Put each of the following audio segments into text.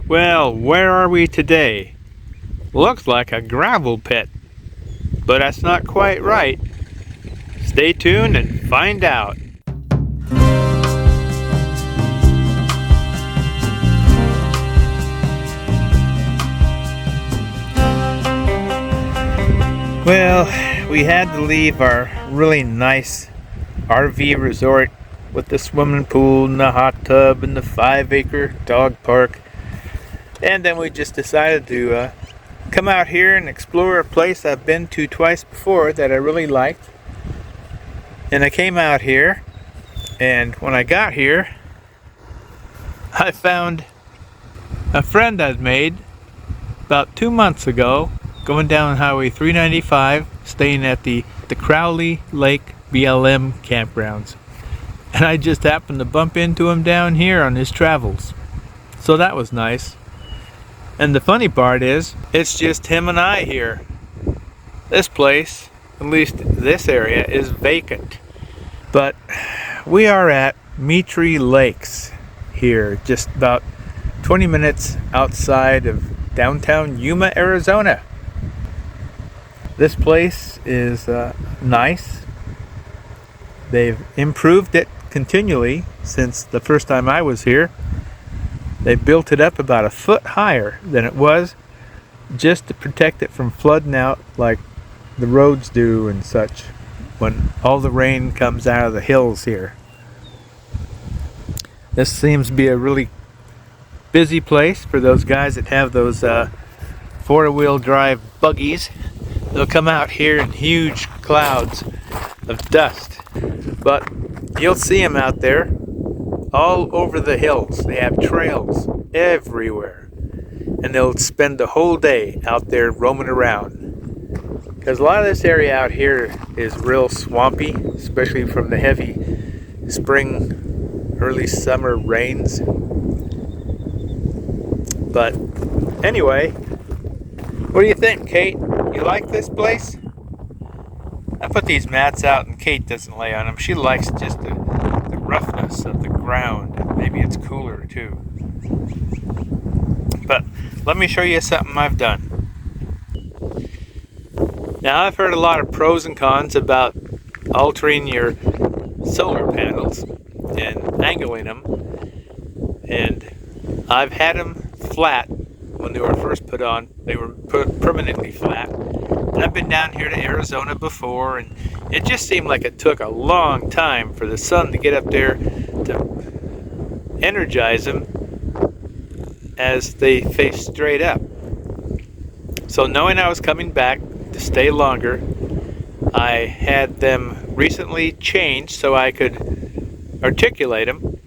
Well, where are we today? Looks like a gravel pit, but that's not quite right. Stay tuned and find out. Well, we had to leave our really nice RV resort with the swimming pool and the hot tub and the 5-acre dog park. And then we just decided to come out here and explore a place I've been to twice before that I really liked. And I came out here, and when I got here, I found a friend I'd made about 2 months ago going down Highway 395, staying at the Crowley Lake BLM Campgrounds. And I just happened to bump into him down here on his travels. So that was nice. And the funny part is, it's just him and I here. This place, at least this area, is vacant. But we are at Mittry Lakes here, just about 20 minutes outside of downtown Yuma, Arizona. This place is nice. They've improved it continually since the first time I was here. They built it up about a foot higher than it was, just to protect it from flooding out like the roads do and such when all the rain comes out of the hills here. This seems to be a really busy place for those guys that have those four-wheel drive buggies. They'll come out here in huge clouds of dust, but you'll see them out there all over the hills. They have trails everywhere, and they'll spend the whole day out there roaming around, because a lot of this area out here is real swampy, especially from the heavy spring, early summer rains. But anyway, what do you think, Kate? You like this place? I put these mats out and Kate doesn't lay on them. She likes just the roughness of the ground. Maybe it's cooler too. But let me show you something I've done. Now, I've heard a lot of pros and cons about altering your solar panels and angling them. And I've had them flat when they were first put on. They were put permanently flat. And I've been down here to Arizona before, and it just seemed like it took a long time for the sun to get up there to energize them as they face straight up. So knowing I was coming back to stay longer, I had them recently changed so I could articulate them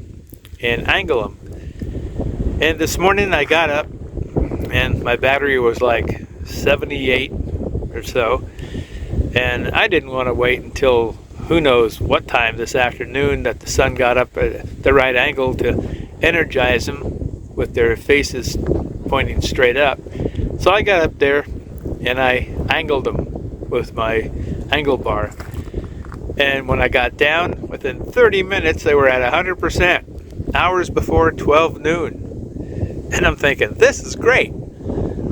and angle them. And this morning I got up and my battery was like 78 or so, and I didn't want to wait until who knows what time this afternoon that the sun got up at the right angle to energize them with their faces pointing straight up. So I got up there and I angled them with my angle bar, and when I got down, within 30 minutes they were at 100%, hours before 12 noon. And I'm thinking, this is great.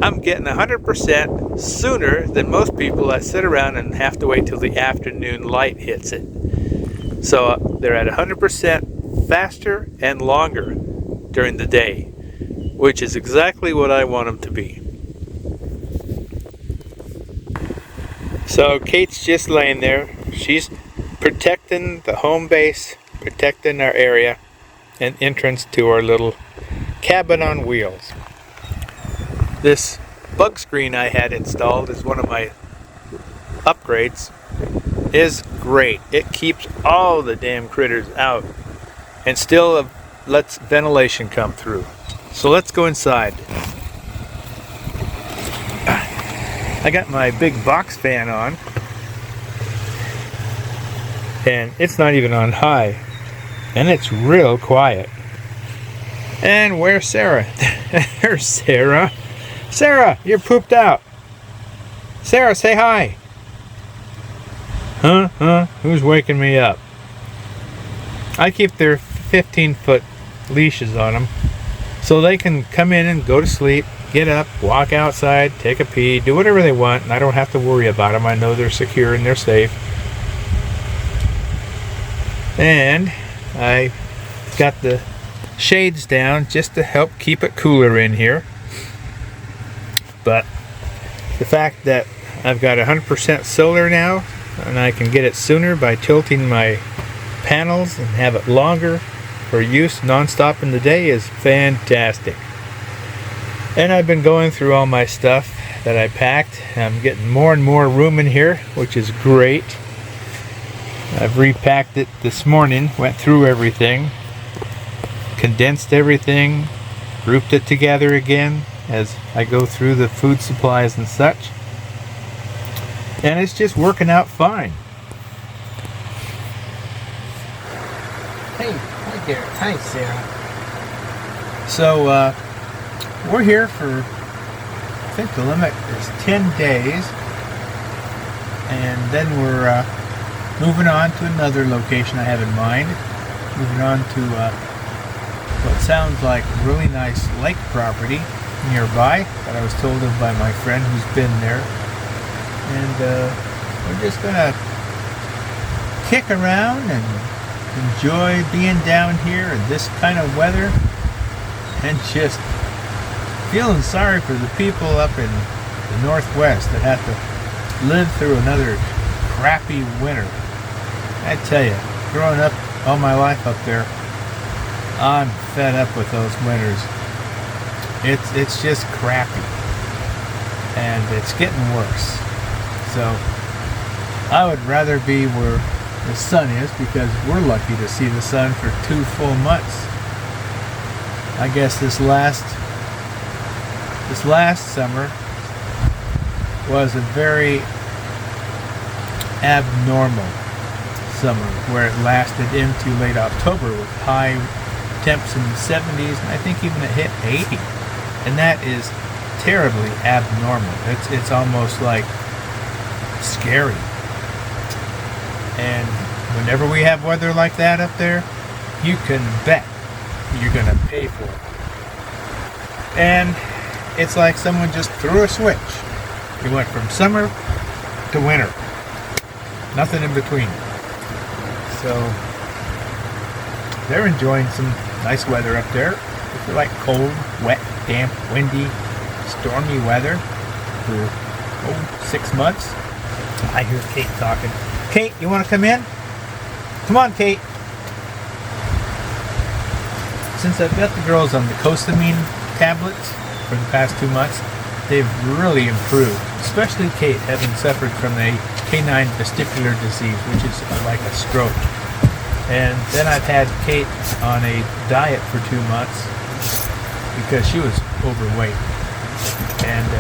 I'm getting 100% sooner than most people that sit around and have to wait till the afternoon light hits it. So they're at 100% faster and longer during the day, which is exactly what I want them to be. So Kate's just laying there. She's protecting the home base, protecting our area and entrance to our little cabin on wheels. This bug screen I had installed as one of my upgrades is great. It keeps all the damn critters out and still lets ventilation come through. So let's go inside. I got my big box fan on, and it's not even on high, and it's real quiet. And where's Sara? There's Sara. Sara, you're pooped out. Sara, say hi. Huh? Who's waking me up? I keep their 15-foot leashes on them So they can come in and go to sleep, get up, walk outside, take a pee, do whatever they want, and I don't have to worry about them. I know they're secure and they're safe. And I got the shades down just to help keep it cooler in here. But the fact that I've got 100% solar now, and I can get it sooner by tilting my panels and have it longer for use non-stop in the day is fantastic. And I've been going through all my stuff that I packed. I'm getting more and more room in here, which is great. I've repacked it this morning, went through everything, condensed everything, grouped it together again as I go through the food supplies and such. And it's just working out fine. Hey, hi Garrett. Hi Sarah. So we're here for, I think the limit is 10 days. And then we're moving on to another location I have in mind. Moving on to what sounds like really nice lake property nearby that I was told of by my friend who's been there. And we're just gonna kick around and enjoy being down here in this kind of weather, and just feeling sorry for the people up in the Northwest that have to live through another crappy winter. I tell you, growing up all my life up there, I'm fed up with those winters. It's just crappy, and it's getting worse. So I would rather be where the sun is, because we're lucky to see the sun for 2 full months. I guess this last summer was a very abnormal summer, where it lasted into late October with high temps in the 70s, and I think even it hit 80. And that is terribly abnormal. It's almost like scary. And whenever we have weather like that up there, you can bet you're gonna pay for it. And it's like someone just threw a switch. You went from summer to winter. Nothing in between. So they're enjoying some nice weather up there. If you like cold, wet, damp, windy, stormy weather for 6 months. I hear Kate talking. Kate, you want to come in? Come on, Kate. Since I've got the girls on the cosamine tablets for the past 2 months, they've really improved. Especially Kate, having suffered from a canine vestibular disease, which is like a stroke. And then I've had Kate on a diet for 2 months because she was overweight. And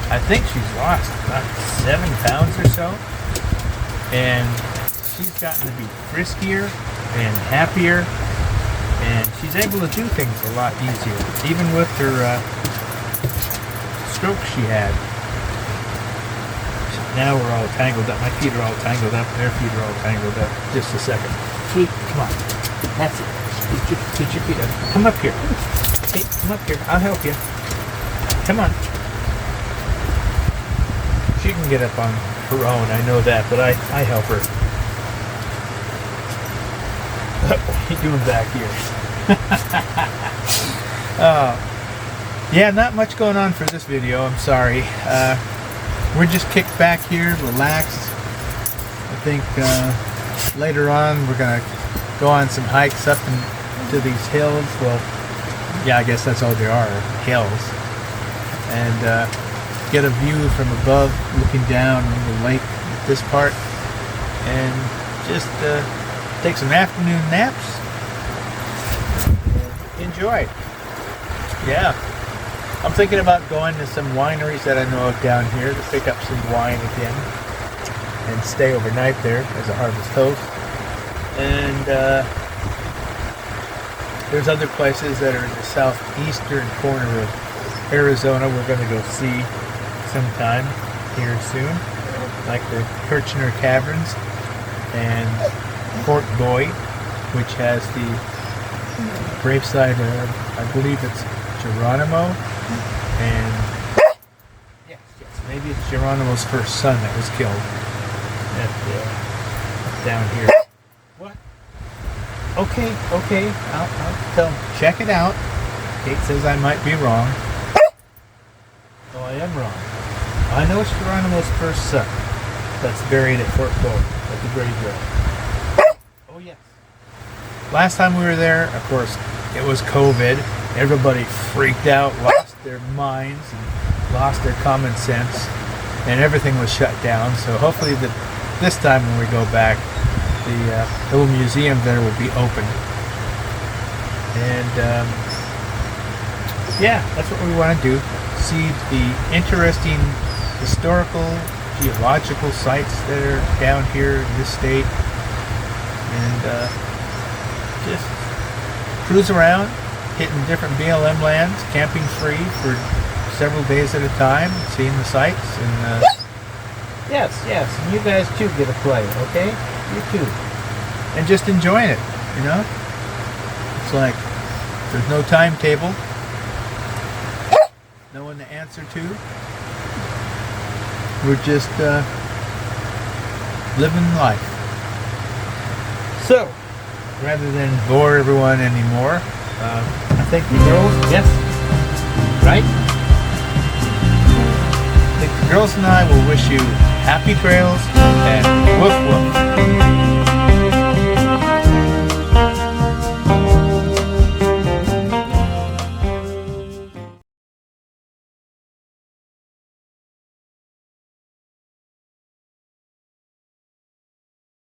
I think she's lost about 7 pounds or so. And she's gotten to be friskier and happier. And she's able to do things a lot easier, even with her stroke she had. Now we're all tangled up. My feet are all tangled up. Their feet are all tangled up. Just a second. Kate, come on. That's it. Get your feet up. Come up here. Kate, come up here. I'll help you. Come on. She can get up on her own. I know that, but I help her. What are you doing back here? Yeah, not much going on for this video. I'm sorry. We're just kicked back here, relaxed. I think later on we're gonna go on some hikes up into these hills. Well, yeah, I guess that's all they are, hills. And get a view from above, looking down on the lake at this part, and just take some afternoon naps. Enjoy. Yeah. I'm thinking about going to some wineries that I know of down here to pick up some wine again and stay overnight there as a harvest host. And there's other places that are in the southeastern corner of Arizona we're going to go see sometime here soon, like the Kirchner Caverns and Fort Boyd, which has the gravesite of, I believe it's Geronimo, and yes, maybe it's Geronimo's first son that was killed down here. What? Okay, I'll tell him. Check it out. Kate says I might be wrong. Oh, I am wrong. I know it's Geronimo's first son that's buried at Fort Bow at the graveyard. Oh, yes. Last time we were there, of course, it was COVID. Everybody freaked out, lost their minds, and lost their common sense, and everything was shut down. So hopefully this time when we go back, the little museum there will be open. And yeah, that's what we want to do. See the interesting historical, geological sites that are down here in this state, and just cruise around, hitting different BLM lands, camping free for several days at a time, seeing the sights, and yes, and you guys too get a play, okay? You too, and just enjoying it, you know. It's like there's no timetable, no one to answer to. We're just living life. So, rather than bore everyone anymore, I think the girls, yes, right? I think the girls and I will wish you happy trails and woof woof.